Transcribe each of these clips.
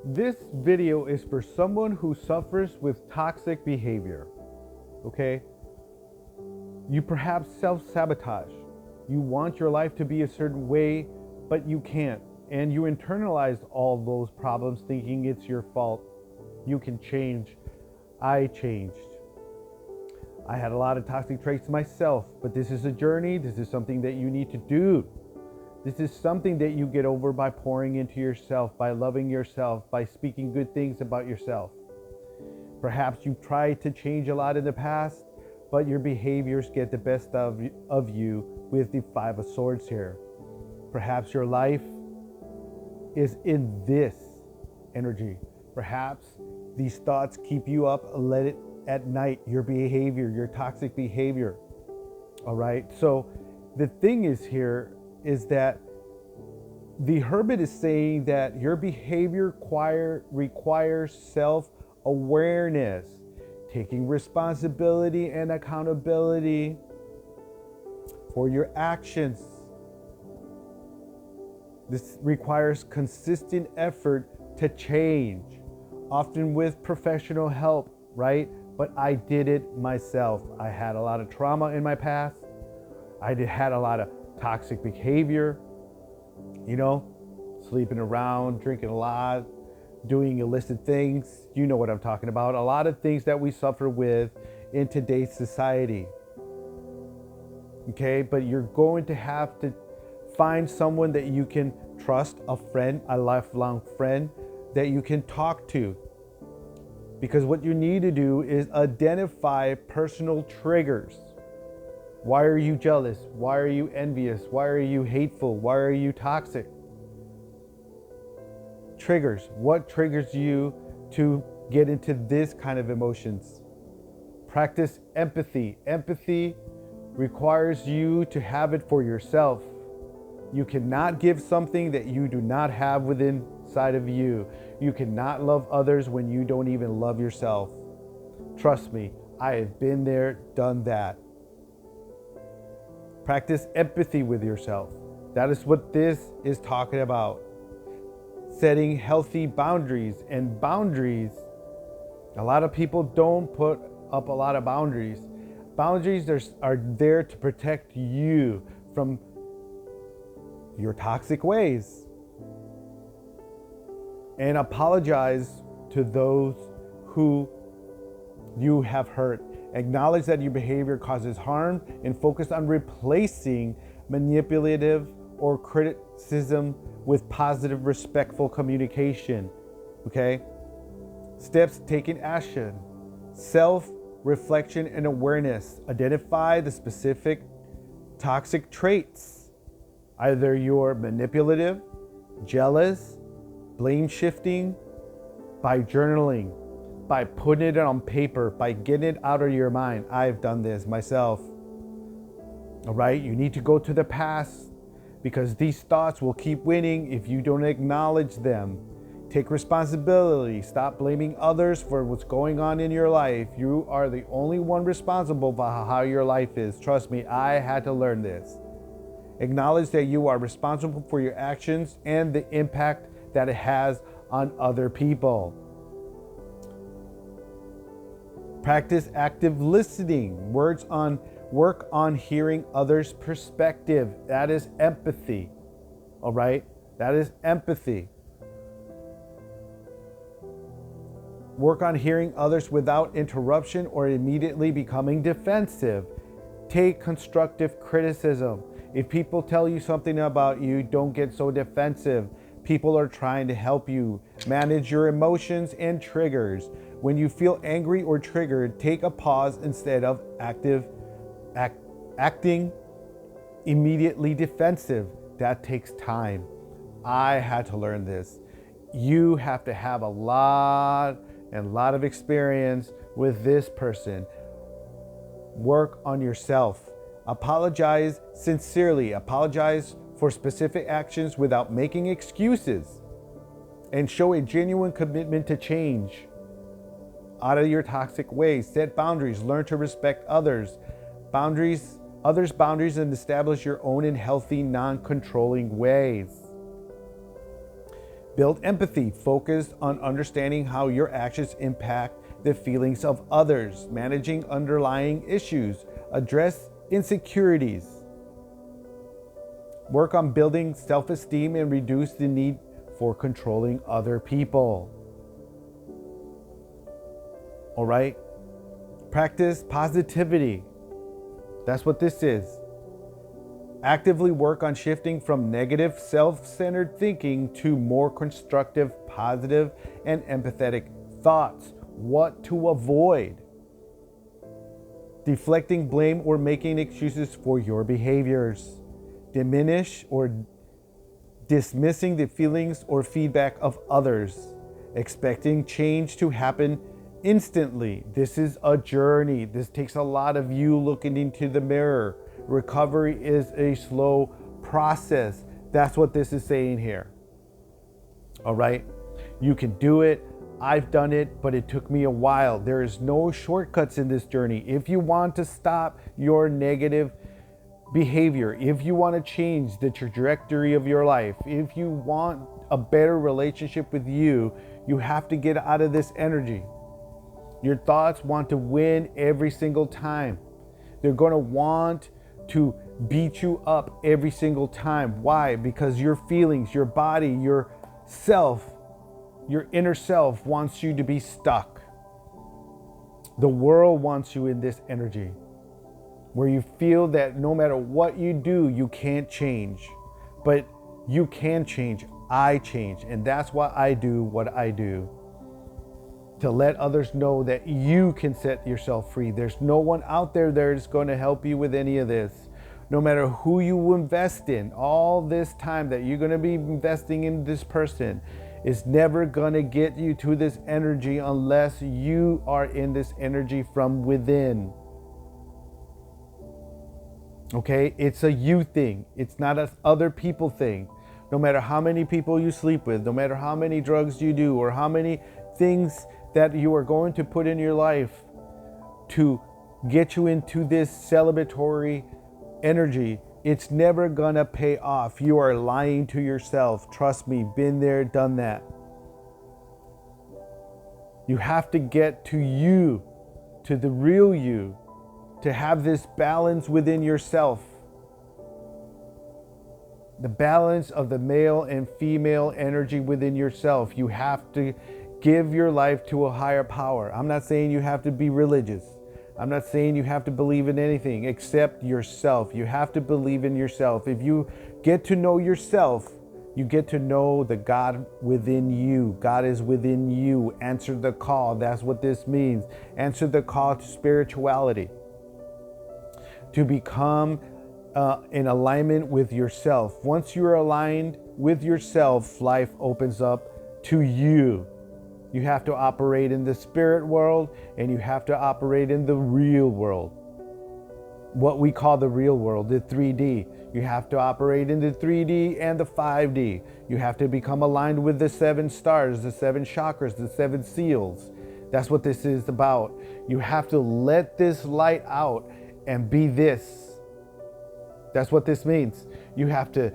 This video is for someone who suffers with toxic behavior. Okay? You perhaps self-sabotage. You want your life to be a certain way, but you can't. And you internalize all those problems thinking it's your fault. You can change. I changed. I had a lot of toxic traits myself, but this is a journey. This is something that you need to do. This is something that you get over by pouring into yourself, by loving yourself, by speaking good things about yourself. Perhaps you've tried to change a lot in the past, but your behaviors get the best of you with the Five of Swords here. Perhaps your life is in this energy. Perhaps these thoughts keep you up late at night, your behavior, your toxic behavior. All right. So the thing is here is that the hermit is saying that your behavior requires self-awareness, taking responsibility and accountability for your actions. This requires consistent effort to change, often with professional help, right? But I did it myself. I had a lot of trauma in my past. I had a lot of toxic behavior, sleeping around, drinking a lot, doing illicit things. You know what I'm talking about. A lot of things that we suffer with in today's society. Okay, but you're going to have to find someone that you can trust, a friend, a lifelong friend that you can talk to. Because what you need to do is identify personal triggers. Why are you jealous? Why are you envious? Why are you hateful? Why are you toxic? Triggers. What triggers you to get into this kind of emotions? Practice empathy. Empathy requires you to have it for yourself. You cannot give something that you do not have within inside of you. You cannot love others when you don't even love yourself. Trust me, I have been there, done that. Practice empathy with yourself. That is what this is talking about. Setting healthy boundaries. And boundaries, a lot of people don't put up a lot of boundaries. Boundaries are there to protect you from your toxic ways. And apologize to those who you have hurt. Acknowledge that your behavior causes harm and focus on replacing manipulative or criticism with positive, respectful communication. Okay? Steps taking action. Self-reflection and awareness. Identify the specific toxic traits. Either you're manipulative, jealous, blame shifting, by journaling, by putting it on paper, by getting it out of your mind. I've done this myself. All right, you need to go to the past because these thoughts will keep winning if you don't acknowledge them. Take responsibility. Stop blaming others for what's going on in your life. You are the only one responsible for how your life is. Trust me, I had to learn this. Acknowledge that you are responsible for your actions and the impact that it has on other people. Practice active listening. Work on hearing others' perspective. That is empathy. All right? That is empathy. Work on hearing others without interruption or immediately becoming defensive. Take constructive criticism. If people tell you something about you, don't get so defensive. People are trying to help you manage your emotions and triggers. When you feel angry or triggered, take a pause instead of acting immediately defensive. That takes time. I had to learn this. You have to have a lot of experience with this person. Work on yourself. Apologize sincerely. Apologize for specific actions without making excuses. And show a genuine commitment to change out of your toxic ways. Set boundaries. Learn to respect others' boundaries, and establish your own in healthy, non-controlling ways. Build empathy, focused on understanding how your actions impact the feelings of others, managing underlying issues, address insecurities. Work on building self-esteem and reduce the need for controlling other people. All right? Practice positivity. That's what this is. Actively work on shifting from negative, self-centered thinking to more constructive, positive, and empathetic thoughts. What to avoid? Deflecting blame or making excuses for your behaviors. Diminish or dismissing the feelings or feedback of others. Expecting change to happen instantly. This is a journey. This takes a lot of you looking into the mirror. Recovery is a slow process. That's what this is saying here. All right? You can do it. I've done it, but it took me a while. There is no shortcuts in this journey. If you want to stop your negative behavior, if you want to change the trajectory of your life, if you want a better relationship with you, you have to get out of this energy. Your thoughts want to win every single time. They're going to want to beat you up every single time. Why? Because your feelings, your body, your self, your inner self wants you to be stuck. The world wants you in this energy where you feel that no matter what you do, you can't change. But you can change. I change. And that's why I do what I do. To let others know that you can set yourself free. There's no one out there that is going to help you with any of this. No matter who you invest in, all this time that you're going to be investing in this person is never going to get you to this energy unless you are in this energy from within. Okay? It's a you thing. It's not a other people thing. No matter how many people you sleep with, no matter how many drugs you do, or how many things that you are going to put in your life to get you into this celebratory energy, it's never gonna pay off. You are lying to yourself. Trust me, been there, done that. You have to get to you, to the real you, to have this balance within yourself. The balance of the male and female energy within yourself. You have to give your life to a higher power. I'm not saying you have to be religious. I'm not saying you have to believe in anything except yourself. You have to believe in yourself. If you get to know yourself, you get to know the God within you. God is within you. Answer the call. That's what this means. Answer the call to spirituality. To become in alignment with yourself. Once you're aligned with yourself, life opens up to you. You have to operate in the spirit world and you have to operate in the real world. What we call the real world, the 3D. You have to operate in the 3D and the 5D. You have to become aligned with the 7 stars, the 7 chakras, the 7 seals. That's what this is about. You have to let this light out and be this. That's what this means. You have to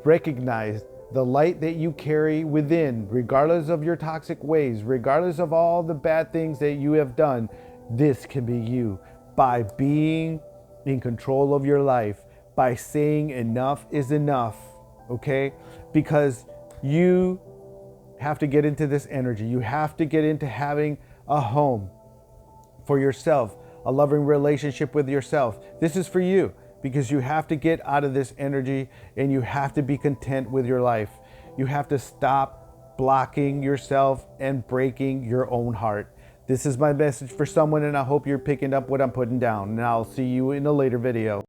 recognize the light that you carry within, regardless of your toxic ways, regardless of all the bad things that you have done. This can be you by being in control of your life, by saying enough is enough, okay? Because you have to get into this energy. You have to get into having a home for yourself, a loving relationship with yourself. This is for you. Because you have to get out of this energy and you have to be content with your life. You have to stop blocking yourself and breaking your own heart. This is my message for someone, and I hope you're picking up what I'm putting down. And I'll see you in a later video.